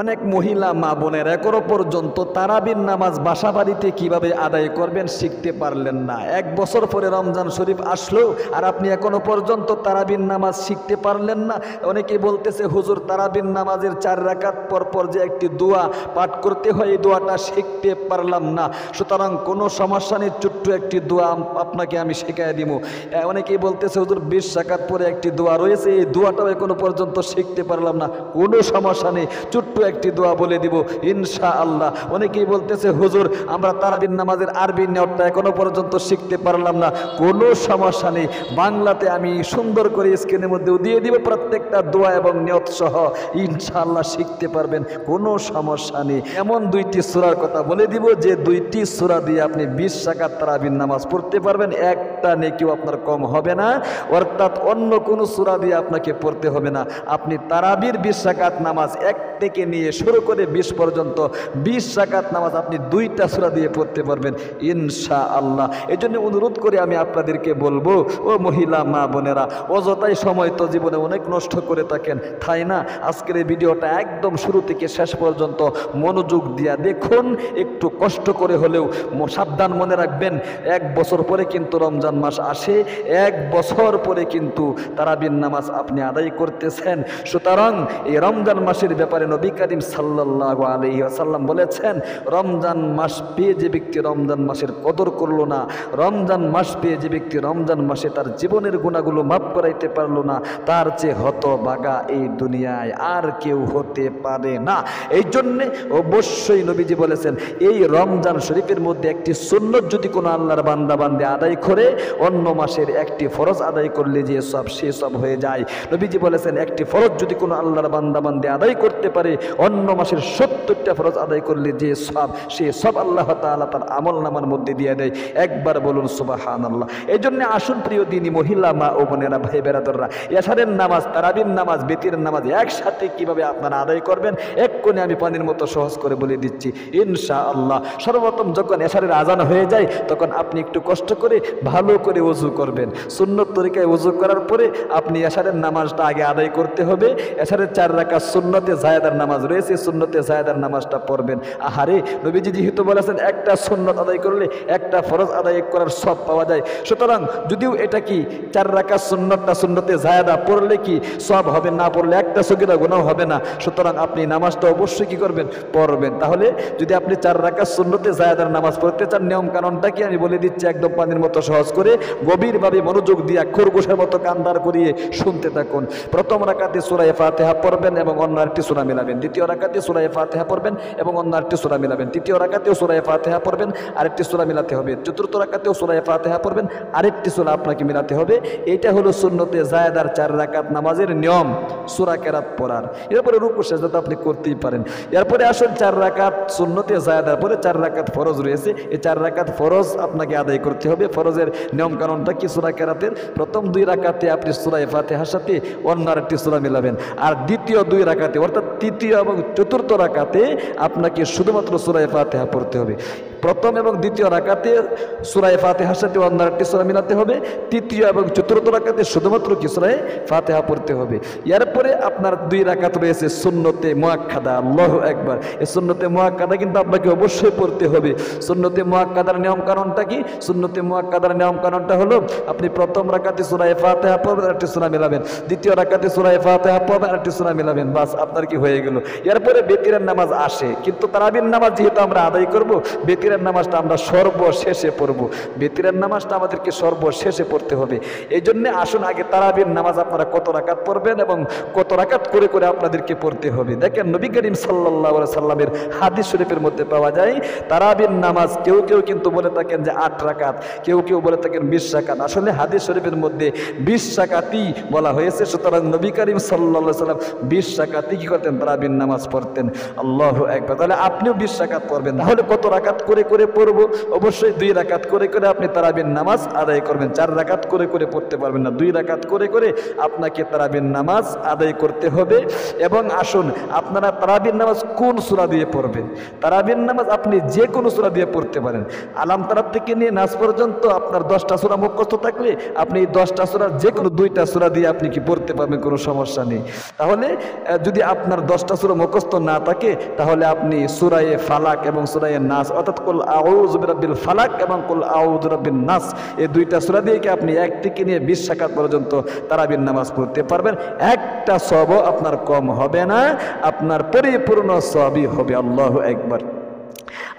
অনেক মহিলা মা বোনের এখনো পর্যন্ত তারাবির নামাজ বাসা বাড়িতে কিভাবে আদায় করবেন শিখতে পারলেন না। 1 বছর পরে রমজান শরীফ আসলো আর আপনি এখনো পর্যন্ত তারাবির নামাজ শিখতে পারলেন না। অনেকেই বলতেছে হুজুর তারাবির নামাজের 4 রাকাত পর পর যে একটি দোয়া পাঠ করতে হয় এই দোয়াটা শিখতে পারলাম না। সুতরাং কোনো সমস্যা নেই, ছোট্ট একটি দোয়া আপনাকে আমি শেখায় দিব। অনেকেই বলতেছে হুজুর 20 রাকাত পরে একটি দোয়া রয়েছে, এই দোয়াটাও এখনো পর্যন্ত শিখতে পারলাম না। কোনো সমস্যা নেই, ছোট্ট একটি দোয়া বলে দিব ইনশাআল্লাহ। অনেকেই বলতেছে হুজুর আমরা তারাবির নামাজের আরবি নিয়তটা এখনো পর্যন্ত শিখতে পারলাম না। কোনো সমস্যা নেই, বাংলাতে আমি সুন্দর করে স্ক্রিনের মধ্যেও দিয়ে দিব প্রত্যেকটা দোয়া এবং নিয়ত সহ, ইনশাআল্লাহ শিখতে পারবেন, কোনো সমস্যা নেই। এমন 2টি সূরার কথা বলে দিব যে 2টি সূরা দিয়ে আপনি 20 রাকাত তারাবির নামাজ পড়তে পারবেন, একটা নেকিও আপনার কম হবে না। অর্থাৎ অন্য কোনো সূরা দিয়ে আপনাকে পড়তে হবে না। আপনি তারাবির 20 রাকাত নামাজ 1 থেকে নিয়ে শুরু করে 20 পর্যন্ত 20 রাকাত নামাজ আপনি 2টা সূরা দিয়ে পড়তে পারবেন ইনশাআল্লাহ। এই জন্য অনুরোধ করে আমি আপনাদেরকে বলবো, ও মহিলা মা বোনেরা, অযথাই সময় তো জীবনে অনেক নষ্ট করে থাকেন, তাই না? আজকের এই ভিডিওটা একদম শুরু থেকে শেষ পর্যন্ত মনোযোগ দিয়া দেখুন, একটু কষ্ট করে হলেও। সাবধান মনে রাখবেন, 1 বছর পরে কিন্তু রমজান মাস আসে, 1 বছর পরে কিন্তু তারাবির নামাজ আপনি আদায় করতেছেন। সুতরাং এই রমজান মাসের ব্যাপারে নবী করিম সাল্লাল্লাহু আলাইহি ওয়াসাল্লাম বলেছেন, রমজান মাস পেয়ে যে ব্যক্তি রমজান মাসের কদর করলো না, রমজান মাস পেয়ে যে ব্যক্তি রমজান মাসে তার জীবনের গুনাহগুলো মাফ করাইতে পারলো না, তার চেয়ে হতভাগা এই দুনিয়ায় আর কেউ হতে পারে না। এই জন্যে অবশ্যই নবীজি বলেছেন, এই রমজান শরীফের মধ্যে একটি সুন্নত যদি কোনো আল্লাহর বান্দা বান্দে আদায় করে, অন্য মাসের একটি ফরজ আদায় করলে যে সব সে সব হয়ে যায়। নবীজি বলেছেন, একটি ফরজ যদি কোনো আল্লাহর বান্দা বান্দে আদায় করতে পারে, অন্য মাসের 70টা ফরজ আদায় করলে যে সব সে সব আল্লাহ তাআলা তার আমল নামার মধ্যে দিয়ে দেয়। একবার বলুন সুবহানাল্লাহ। এই জন্য আসুন প্রিয় দিনী মহিলা মা ও বোনেরা, ভাই বেরাদররা, এশারের নামাজ, তারাবির নামাজ, বেতিরের নামাজ একসাথে কিভাবে আপনারা আদায় করবেন এক্ষুনি আমি পানির মতো সহজ করে বলে দিচ্ছি ইনশাআল্লাহ। সর্বপ্রথম যখন এশারের আজান হয়ে যায় তখন আপনি একটু কষ্ট করে ভালো করে ওযু করবেন। সুন্নত তরিকায় ওযু করার পরে আপনি এশারের নামাজটা আগে আদায় করতে হবে। এশারের 4 রাকাত সুন্নতে জায়েদার নামাজ রয়েছে, সুন্নতে জায়েদার নামাজটা পড়বেন। আহারে, নবীজি যেহেতু বলেছেন একটা সুন্নত আদায় করলে একটা ফরজ আদায় করার সব পাওয়া যায়, সুতরাং যদিও এটা কি 4 রাকাত সুন্নতটা সুন্নতে জায়েদা পড়লে কি সব হবে, না পড়লে একটা সগীরা গুনাহ হবে না। সুতরাং আপনি নামাজটা অবশ্যই কি করবেন, পড়বেন। তাহলে যদি আপনি 4 রাকাত সুন্নতে জায়েদার নামাজ পড়তে চান, নিয়ম কানুনটা কি আমি বলে দিচ্ছি একদম পানির মতো সহজ করে, গভীরভাবে মনোযোগ দিয়ে খরগোশের মতো কান দাঁড় করিয়ে শুনতে থাকুন। প্রথম রাকাতে সূরা ফাতিহা পড়বেন এবং অন্য আরেকটি সূরা মিলাবেন। দ্বিতীয় রাকাতে সূরা ফাতিহা পড়বেন এবং অন্য আরেকটি সূরা মিলাবেন। তৃতীয় রাকাতেও সূরা ফাতিহা পড়বেন, আরেকটি সূরা মিলাতে হবে। চতুর্থ রাকাতেও সূরা ফাতিহা পড়বেন, আরেকটি সূরা আপনাকে মিলাতে হবে। এটা হলো সুন্নতে জায়েদার 4 রাকাত নামাজের নিয়ম, সূরা কেরাত পড়ার। এরপরে রুকু সেজদা আপনি করতেই পারেন। এরপরে আসুন 4 রাকাত সুন্নতে জায়েদার পরে 4 রাকাত ফরজ রয়েছে, এই 4 রাকাত ফরজ আপনাকে আদায় করতে হবে। ফরজের নিয়ম কানুনটা কি, সূরা কেরাতের প্রথম 2 রাকাতে আপনি সূরা ফাতিহার সাথে অন্য আরেকটি সূরা মিলাবেন, আর দ্বিতীয় 2 রাকাতে অর্থাৎ তৃতীয় এবং চতুর্থ রাকাতে আপনাকে শুধুমাত্র সূরা ফাতিহা পড়তে হবে। প্রথম এবং দ্বিতীয় রাকাতে সূরা ফাতিহার সাথে অন্য আরেকটি সূরা মিলাতে হবে। তৃতীয় এবং চতুর্থ রাকাতে শুধুমাত্র কি সূরা ফাতিহা পড়তে হবে। এরপরে আপনার 2 রাকাত রয়েছে সুন্নতে মুআক্কাদা, আল্লাহু আকবার। এই সুন্নতে মুআক্কাদা কিন্তু আপনাকে অবশ্যই পড়তে হবে। সুন্নতে মুআক্কাদার নিয়ম কানুনটা কি, সুন্নতে মুআক্কাদার নিয়ম কানুনটা হলো আপনি প্রথম রাকাতে সূরা ফাতিহা পড়বেন, আরেকটি সূরা মিলাবেন। দ্বিতীয় রাকাতে সূরা ফাতিহা পড়বেন, আরেকটি সূরা মিলাবেন, বাস আপনার কি হয়ে গেল। এরপরে বেতিরের নামাজ আসে, কিন্তু তারাবির নামাজ যেহেতু আমরা আদায় করব, বেতিরের নামাজটা আমরা সর্বশেষে পড়ব। বেতিরের নামাজটা আমাদেরকে সর্বশেষে পড়তে হবে। এই জন্য আসুন আগে তারাবির নামাজ আপনারা কত রাকাত পড়বেন এবং কত রাকাত করে করে আপনাদেরকে পড়তে হবে। দেখেন নবী করিম সাল্লাল্লাহু আলাইহি সাল্লামের হাদিস শরীফের মধ্যে পাওয়া যায় তারাবির নামাজ কেউ কেউ কিন্তু বলে থাকেন যে 8 রাকাত, কেউ কেউ বলে থাকেন 20 রাকাত। আসলে হাদিস শরীফের মধ্যে 20 রাকাতই বলা হয়েছে। সুতরাং নবী করিম সাল্লাল্লাহু আলাইহি সাল্লাম 20 রাকাতই কি করতেন, তারাবির নামাজ পড়তেন। আল্লাহু আকবার। তাহলে আপনিও 20 রাকাত পড়বেন। তাহলে কত রাকাত করে করে করে পড়ব, অবশ্যই 2 রাকাত করে করে আপনি তারাবির নামাজ আদায় করবেন। 4 রাকাত করে করে পড়তে পারবেন না, 2 রাকাত করে করে আপনাকে তারাবির নামাজ আদায় করতে হবে। এবং আসুন, আপনারা তারাবির নামাজ কোন সূরা দিয়ে পড়বেন? তারাবির নামাজ আপনি যে কোনো সূরা দিয়ে পড়তে পারেন। আলাম তারা থেকে নিয়ে নাস পর্যন্ত আপনার 10টা সূরা মুখস্থ থাকলে আপনি 10টা সূরার যে কোনো 2টা সূরা দিয়ে আপনি কি পড়তে পারবেন, কোনো সমস্যা নেই। তাহলে যদি আপনার 10টা সূরা মুখস্থ না থাকে তাহলে আপনি সূরায়ে ফালাক এবং সূরায়ে নাস, অর্থাৎ কুল আউযু বিরাব্বিল ফালাক এবং কুল আউযু বিরাব্বিন নাস, এই 2টা সূরা দিয়ে কি আপনি 1 থেকে নিয়ে 20 রাকাত পর্যন্ত তারাবির নামাজ পড়তে পারবেন। একটা সওয়াবও আপনার কম হবে না, আপনার পরিপূর্ণ সওয়াবই হবে। আল্লাহু আকবার।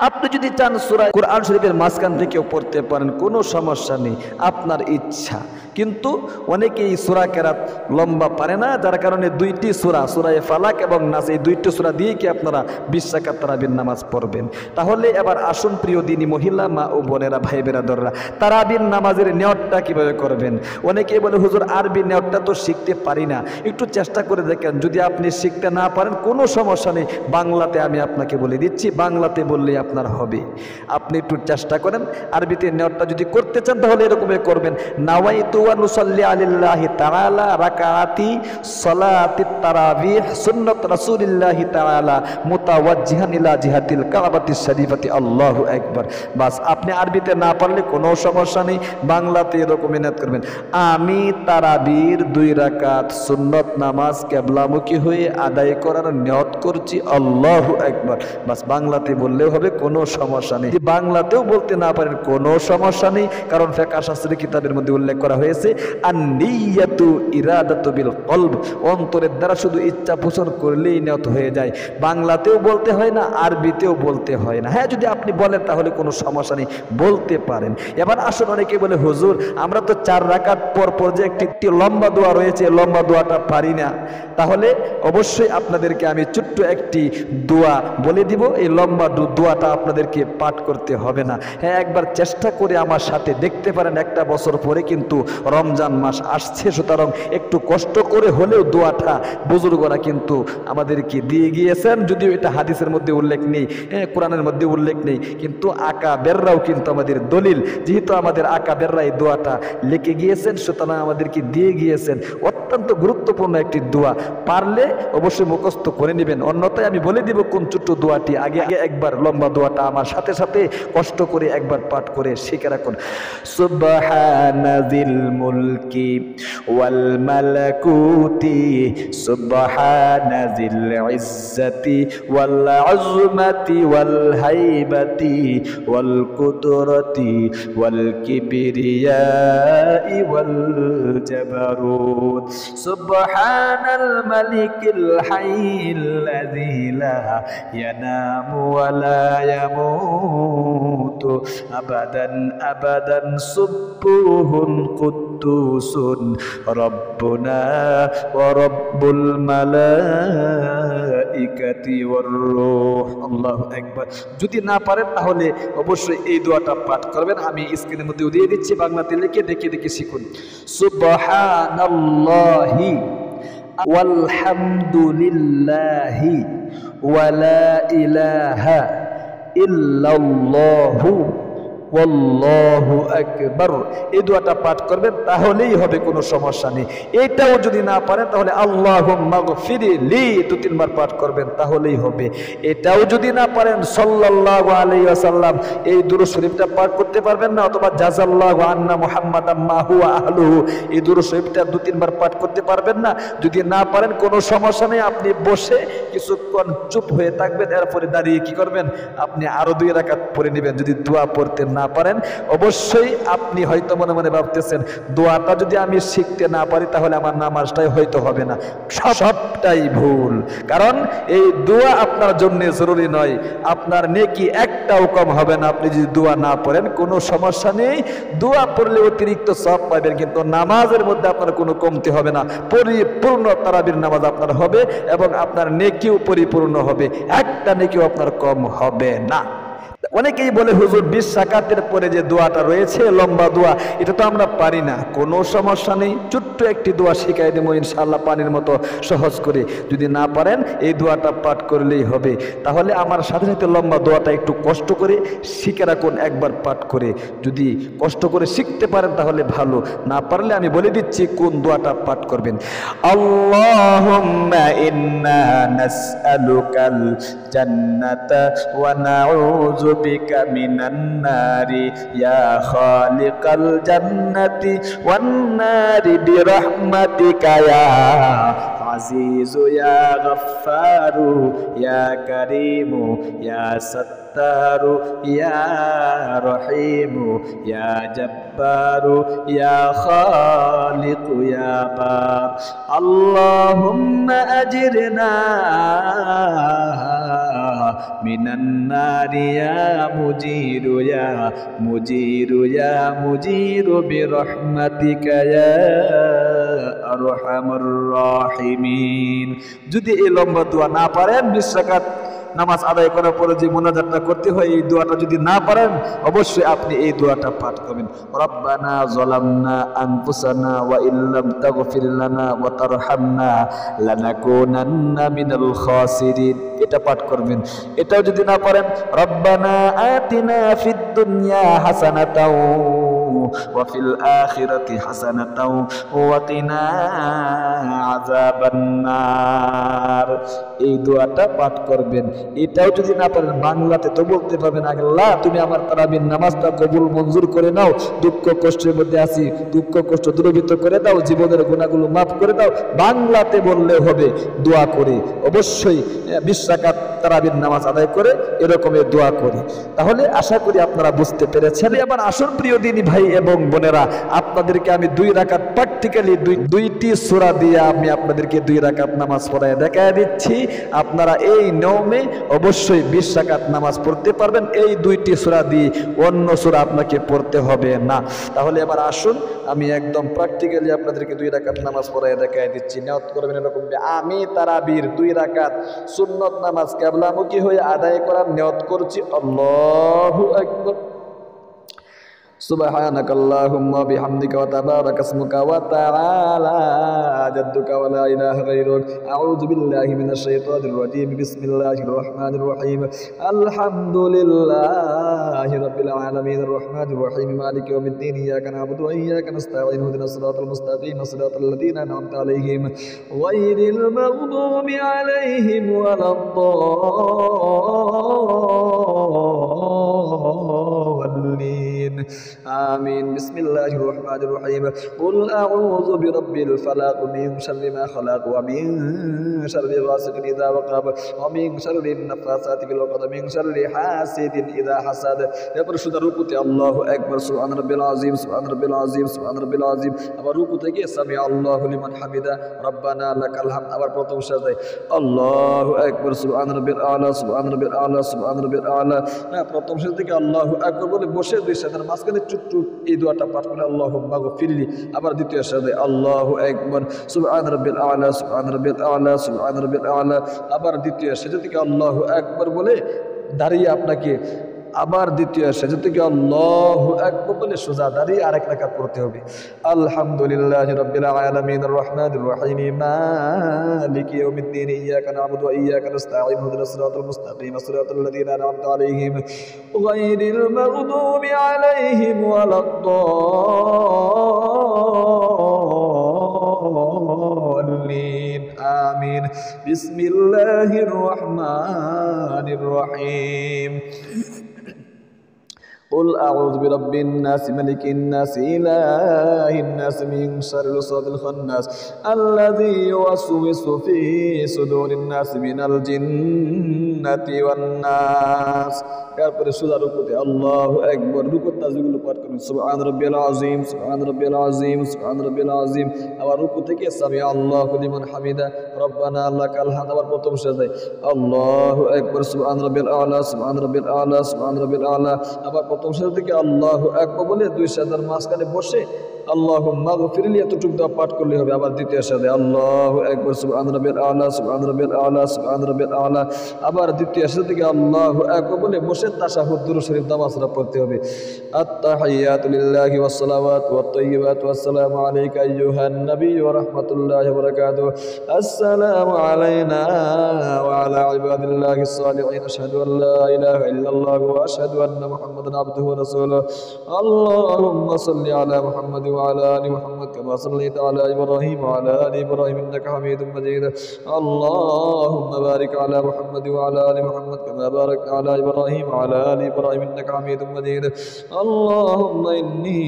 আপনি যদি চান সূরা কুরআন শরীফের মাঝখান থেকেও পড়তে পারেন, কোনো সমস্যা নেই, আপনার ইচ্ছা। কিন্তু অনেকেই সূরা কেরাত লম্বা পারে না, যার কারণে 2টি সূরা, সূরায়ে ফালাক এবং নাস, এই 2টি সূরা দিয়ে কি আপনারা 20 রাকাত তারাবির নামাজ পড়বেন। তাহলে এবার আসুন প্রিয় দিনী মহিলা, মা ও বোনেরা, ভাই বেরাদররা, তারাবির নামাজের নিয়তটা কিভাবে করবেন। অনেকেই বলে হুজুর আরবি নিয়তটা তো শিখতে পারি না, একটু চেষ্টা করে দেখেন। যদি আপনি শিখতে না পারেন কোনো সমস্যা নেই, বাংলাতে আমি আপনাকে বলে দিচ্ছি, বাংলাতে বললেই আপনার হবে। আপনি একটু চেষ্টা করেন। আরবিতে নিয়তটা যদি করতে চান তাহলে এরকমই করবেন, নাওয়াইতু ওয়া নুসাল্লি আলিল্লাহি তাআলা রাকাতি সালাতিত তারাবিহ সুন্নাত রাসূলিল্লাহি তাআলা মুতাওয়াজ্জিহান ইলা জিহাতিল কাবাতিশ শরীফাতি। আল্লাহু আকবার। বাস, আপনি আরবিতে না পারলে কোনো সমস্যা নেই, বাংলাতে এরকমই নিয়ত করবেন, আমি তারাবির 2 রাকাত সুন্নত নামাজ কিবলামুখী হয়ে আদায় করার নিয়ত করছি। আল্লাহু আকবার। বাস, বাংলাতে বললেও হবে, কোনো সমস্যা নেই। বাংলাতেও বলতে না পারেন কোনো সমস্যা নেই, কারণ ফিকহ শাস্ত্রের কিতাবের মধ্যে উল্লেখ করা হয়েছে আন-নিয়াতু ইরাদাতু বিল কলব, অন্তরের দ্বারা শুধু ইচ্ছা পোষণ করলেই নিয়ত হয়ে যায়। বাংলাতেও বলতে হয় না, আরবিতেও বলতে হয় না। হ্যাঁ, যদি আপনি বলেন তাহলে কোনো সমস্যা নেই, বলতে পারেন। এবার আসুন, অনেকে বলে হুজুর আমরা তো 4 রাকাত পর পর যে একটি লম্বা দোয়া রয়েছে, লম্বা দোয়াটা পারি না। তাহলে অবশ্যই আপনাদেরকে আমি ছোট্ট একটি দোয়া বলে দিব, এই লম্বা দোয়াটা আপনাদেরকে পাঠ করতে হবে না। হ্যাঁ, একবার চেষ্টা করে আমার সাথে দেখতে পারেন, একটা বছর পরে কিন্তু রমজান মাস আসছে, সুতরাং একটু কষ্ট করে হলেও দোয়াটা বুজুর্গরা কিন্তু আমাদেরকে দিয়ে গিয়েছেন। যদিও এটা হাদিসের মধ্যে উল্লেখ নেই, কোরআনের মধ্যে উল্লেখ নেই, কিন্তু আকাবেররাও কিন্তু আমাদের দলিল, যেহেতু আমাদের আকাবেররা এই দোয়াটা লিখে গিয়েছেন, সুতরাং আমাদেরকে দিয়ে গিয়েছেন। অত্যন্ত গুরুত্বপূর্ণ একটি দোয়া, পারলে অবশ্যই মুখস্থ করে নেবেন। অন্যথায় আমি বলে দিব কোন ছোট্ট দোয়াটি, আগে একবার লম্বা দোয়াটা আমার সাথে সাথে কষ্ট করে একবার পাঠ করে শিখে রাখুন। সুবহানাজিল মুলকি ওয়াল মালাকুতি সুবহানাজিল ইজ্জতি ওয়াল আযমাতি ওয়াল হাইবাতি ওয়াল কুদরতি ওয়াল কিবরিয়াই ওয়াল জাবারুত সুবহানাল মালিকিল হাইয়্যিল্লাযী লা ইয়ানামু ওয়া লা ইয়ামুতু আবাদান আবাদান সুবহুন কুদ্দুসুন রব্বুনা ওয়া রব্বুল মালাইকাতি ওয়ার রূহ। আল্লাহু আকবার। যদি না পারেন তাহলে অবশ্যই এই দোয়াটা পাঠ করবেন, আমি স্ক্রিনের মধ্যে দিয়ে দিচ্ছি, বাংলাতে লিখে দেখে দেখে শিখুন। সুবহানাল্লাহি ওয়ালহামদুলিল্লাহি ওয়া লা ইলাহা ইল্লাল্লাহু ওয়াল্লাহু আকবার। এই দোয়াটা পাঠ করবেন, তাহলেই হবে, কোনো সমস্যা নেই। এটাও যদি না পারেন তাহলে আল্লাহুম্মা গফিরলি 2-3 বার পাঠ করবেন, তাহলেই হবে। এটাও যদি না পারেন সাল্লাল্লাহু আলাইহি ওয়াসাল্লাম এই দুরূদ শরীফটা পাঠ করতে পারবেন না, অথবা জাযাল্লাহু আন্না মুহাম্মাদাম মা হুয়া আহলুহু এই দুরূদ শরীফটা 2-3 বার পাঠ করতে পারবেন না। যদি না পারেন কোনো সমস্যা নেই, আপনি বসে কিছুক্ষণ চুপ হয়ে থাকবেন, এরপরে দাঁড়িয়ে কি করবেন, আপনি আরো 2 রাকাত পড়ে নেবেন। যদি দোয়া পড়তে না পারেন, অবশ্যই আপনি হয়তো মনে মনে ভাবতেছেন দোয়াটা যদি আমি শিখতে না পারি তাহলে আমার নামাজটাই হয়তো হবে না। সবটাই ভুল, কারণ এই দোয়া আপনার জন্য জরুরি নয়, আপনার নেকি একটাও কম হবে না। আপনি যদি দোয়া না পড়েন কোনো সমস্যা নেই, দোয়া পড়লে অতিরিক্ত সওয়াব পাবেন, কিন্তু নামাজের মধ্যে আপনার কোনো কমতি হবে না। পরিপূর্ণ তারাবির নামাজ আপনার হবে এবং আপনার নেকিও পরিপূর্ণ হবে, একটা নেকিও আপনার কম হবে না। অনেকেই বলে হুজুর 20 রাকাতের পরে যে দোয়াটা রয়েছে লম্বা দোয়া, এটা তো আমরা পারি না। কোনো সমস্যা নেই, ছোট্ট একটি দোয়া শিখাই দেবো ইনশাআল্লাহ পানির মতো সহজ করে। যদি না পারেন এই দোয়াটা পাঠ করলেই হবে। তাহলে আমার সাথে সাথে লম্বা দোয়াটা একটু কষ্ট করে শিখে রাখুন একবার পাঠ করে। যদি কষ্ট করে শিখতে পারেন তাহলে ভালো, না পারলে আমি বলে দিচ্ছি কোন দোয়াটা পাঠ করবেন। আল্লাহুম্মা ইন্না নাসআলুকাল জান্নাতা ওয়া নাউযু বিকা মিনান নারি ইয়া খালিকাল জান্নাতি ওয়ান নারি বিরহমাতিকা ইয়া আজিজু ইয়া গফফারু ইয়া কারীমু ইয়া সাত্তারু ইয়া রহিমু ইয়া জব্বারু ইয়া খালিকু ইয়া বার। আল্লাহুম্মা আজিরনা মিনান নারি ইয়া মুজিরু ইয়া মুজিরু ইয়া মুজিরু বিরহমাতিকা ইয়া আরহামুর রাহিমিন। যদি এই লম্বা দোয়া না পারেন, 20 রাকাত নামাজ আদায় করার পরে যে মুনাজাতটা করতে হয়, এই দোয়াটা যদি না পারেন অবশ্যই আপনি এই দোয়াটা পাঠ করবেন। রব্বানা যালামনা আনফুসানা ওয়া ইল্লাম তাগফির লানা ওয়া তারহামনা লানাকুনান্না মিনাল খাসিরিন, এটা পাঠ করবেন। এটাও যদি না পারেন, রব্বানা আতিনা ফিদ দুনিয়া হাসানাতাও ওয়া ফিল আখিরাতি হাসানাতাও ওয়া কিনা আযাবান নার, এই দোয়াটা পাঠ করবেন। এটাও যদি না পারেন, বাংলাতে তো বলতে পারবেন, আল্লাহ তুমি আমার তারাবির নামাজটা কবুল মঞ্জুর করে নাও, দুঃখ কষ্টের মধ্যে আছি, দুঃখ কষ্ট দূরীভূত করে দাও, জীবনের গুনাহগুলো মাফ করে দাও। বাংলাতে বললে হবে, দোয়া করে অবশ্যই 20 রাকাত তারাবির নামাজ আদায় করে এরকমের দোয়া করে। তাহলে আশা করি আপনারা বুঝতে পেরেছেন। এবার আসুন প্রিয় দিনী ভাই এবং বোনেরা, আপনাদেরকে আমি 2 রাকাত প্র্যাকটিক্যালি দুইটি সূরা দিয়ে আমি আপনাদেরকে 2 রাকাত নামাজ পড়ায় দেখায় দিচ্ছি। আপনারা এই নিয়মে অবশ্যই 20 রাকাত নামাজ পড়তে পারবেন, এই 2টি সূরা দিয়ে, অন্য সূরা আপনাকে পড়তে হবে না। তাহলে এবার আসুন আমি একদম প্র্যাকটিক্যালি আপনাদেরকে 2 রাকাত নামাজ পড়ায় দেখায় দিচ্ছি। নিয়ত করবেন এরকম, আমি তারাবির 2 রাকাত সুন্নত নামাজ কিবলামুখী হয়ে আদায় করার নিয়ত করছি। আল্লাহু আকবার। سبحانك اللهم وبحمدك وتبارك اسمك وتعالى جدك ولا إله غيرك. أعوذ بالله من الشيطان الرجيم. بسم الله الرحمن الرحيم. الحمد لله رب العالمين الرحمن الرحيم مالك يوم الدين. إياك نعبد وإياك نستعين اهدنا الصراط المستقيم صراط الذين أنعمت عليهم غير المغضوب عليهم ولا الضالين. آمين. بسم الله الرحمن الرحيم. قل أعوذ برب الفلق من شر ما خلق ومن شر غاسق إذا وقب ومن شر النفاثات في العقد من شر حاسد إذا حسد. এরপর শুধু রুকুতে আল্লাহু আকবার, সুবহান রাব্বিল আযীম, সুবহান রাব্বিল আযীম, সুবহান রাব্বিল আযীম। আবার রুকু থেকে সামি আল্লাহু লিমান হামিদা, রব্বানা লাকাল হামদ। আবার প্রথম সাজদায় আল্লাহু আকবার, সুবহান রাব্বিল আলা, সুবহান রাব্বিল আলা, সুবহান রাব্বিল আলা। প্রথম সাজদা থেকে আল্লাহু আকবার বলে বসে 2 সাজদার মাঝখানে চুট্টু এই দোয়াটা পাঠ করে আল্লাহুম্মা গফিরলি। আবার দ্বিতীয় সাজদায় আল্লাহু আকবার, সুবহান রাব্বিল আলা, সুবহান রাব্বিল আলা, সুবহান রাব্বিল আলা। আবার দ্বিতীয় সাজদা থেকে আল্লাহু আকবার বলে দাঁড়িয়ে আপনাকে আবার দ্বিতীয় সাজদা থেকে আল্লাহু আকবার বলে সোজা দাঁড়িয়ে আরেক রাকাত পড়তে হবে। আলহামদুলিল্লাহি রাব্বিল আলামিন আর রহমানির রহিম মালিকি ইয়াউমিদ্দিন ইয়্যাকা না'বুদু ওয়া ইয়্যাকা নাস্তাঈন ইহদিনাস সিরাতাল মুস্তাকিম সিরাতাল লাযীনা আন'আমতা আলাইহিম গায়রিল মাগদুবি আলাইহিম ওয়ালাদ-দাল্লিন। আমিন। বিসমিল্লাহির রহমানির রহিম। قل أعوذ برب الناس ملك الناس إله الناس من شر الوسواس الخناس الذي يوسوس في صدور الناس من الجنة والناس. এরপরে সুরা রুকুতে আল্লাহু আকবার, রুকুর তাজবিগুলো পাঠ করুন। সুবহান রাব্বিল আযীম, সুবহান রাব্বিল আযীম, সুবহান রাব্বিল আযীম। আবার রুকু থেকে সামি আল্লাহু লিমান হামিদা, রব্বানা লাকাল হামদ। আবার প্রথম সাজদায় আল্লাহু আকবার, সুবহান রাব্বিল আলা, সুবহান রাব্বিল আলা, সুবহান রাব্বিল আলা। আবার প্রথম সাজদা থেকে আল্লাহু আকবার বলে 2 সাজদার মাঝখানে বসে আল্লাহুম্মা গফিরলি এতটুকু দোয়া পাঠ করলে হবে। আবার দ্বিতীয় সাথে আল্লাহু আকবার সুবহান রাব্বিল আলা সুবহান রাব্বিল আলা সুবহান রাব্বিল আলা। আবার দ্বিতীয় সাথে থেকে আল্লাহু আকবার বলে বসে তাশাহুদ দুরূদ শরীফ নামাজটা পড়তে হবে। আত-তাহিয়াতু লিল্লাহি ওয়াস সালাওয়াতু ওয়াত তাইয়্যিবাতু আসসালামু আলাইকা আইয়ুহান নাবিয়্যু ওয়া রাহমাতুল্লাহি ওয়া বারাকাতুহু। আসসালামু আলাইনা ওয়া আলা ইবাদিল্লাহিস সালিহিন। আশহাদু আল লা ইলাহা ইল্লাল্লাহু ওয়া আশহাদু আন্না মুহাম্মাদান আবদুহু ওয়া রাসূলুহু। আল্লাহুম্মা সাল্লি আলা মুহাম্মাদ ওয়া আলা আলি মুহাম্মাদ কামা সাল্লাইতা আলা ইব্রাহিম ওয়া আলা আলি ইব্রাহিম ইন্নাকা হামিদুম মাজিদ। আল্লাহুম্মা বারিক আলা মুহাম্মাদ ওয়া আলা আলি মুহাম্মাদ কামা বারাকতা আলা ইব্রাহিম ওয়া আলা আলি ইব্রাহিম ইন্নাকা হামিদুম মাজিদ। আল্লাহুম্মা ইন্নী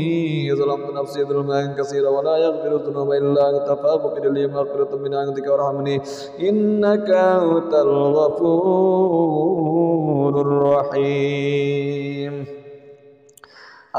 যালামতু নাফসি যুলমান কাসীরা ওয়া লা ইয়াগফিরু যুনুবা ইল্লা আনতা ফাগফির লি মাগফিরাতাম মিন ইনদিকা ওয়ারহামনি ইন্নাকা আনতাল গফুরুর রহিম।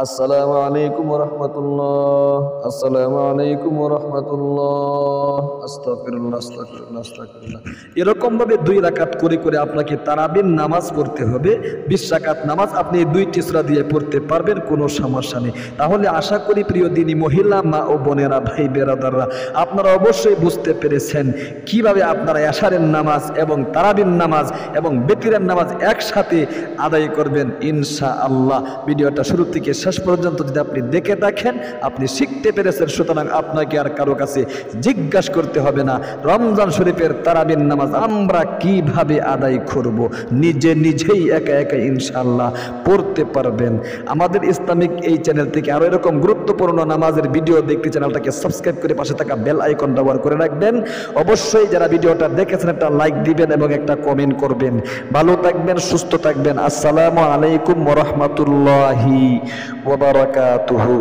আসসালামু আলাইকুম ওয়া রাহমাতুল্লাহ। আসসালামু আলাইকুম ওয়া রাহমাতুল্লাহ। আস্তাগফিরুল্লাহ আস্তাগফিরুল্লাহ আস্তাগফিরুল্লাহ। এরকম ভাবে 2 রাকাত করে করে আপনাকে তারাবির নামাজ পড়তে হবে। 20 রাকাত নামাজ আপনি 2টি সূরা দিয়ে পড়তে পারবেন, কোনো সমস্যা নেই। তাহলে আশা করি প্রিয় দিনী মহিলা মা ও বোনেরা, ভাই বেরাদাররা, আপনারা অবশ্যই বুঝতে পেরেছেন কিভাবে আপনারা এশারের নামাজ এবং তারাবির নামাজ এবং বিতরের নামাজ একসাথে আদায় করবেন ইনশাআল্লাহ। ভিডিওটা শুরু থেকে শেষ পর্যন্ত যদি আপনি দেখে থাকেন আপনি শিখতে পেরেছেন। সুতরাং আপনাকে আর কারো কাছে জিজ্ঞাসা করতে হবে না রমজান শরীফের তারাবির নামাজ আমরা কিভাবে আদায় করব, নিজে নিজেই একা একা ইনশাআল্লাহ পড়তে পারবেন। আমাদের ইসলামিক এই চ্যানেল থেকে আরো এরকম গুরুত্বপূর্ণ নামাজের ভিডিও দেখতে চ্যানেলটাকে সাবস্ক্রাইব করে পাশে থাকা বেল আইকন ব্যবহার করে রাখবেন। অবশ্যই যারা ভিডিওটা দেখেছেন একটা লাইক দিবেন এবং একটা কমেন্ট করবেন। ভালো থাকবেন, সুস্থ থাকবেন। আসসালামু আলাইকুম ওয়া রাহমাতুল্লাহি ওয়া বারাকাতুহু।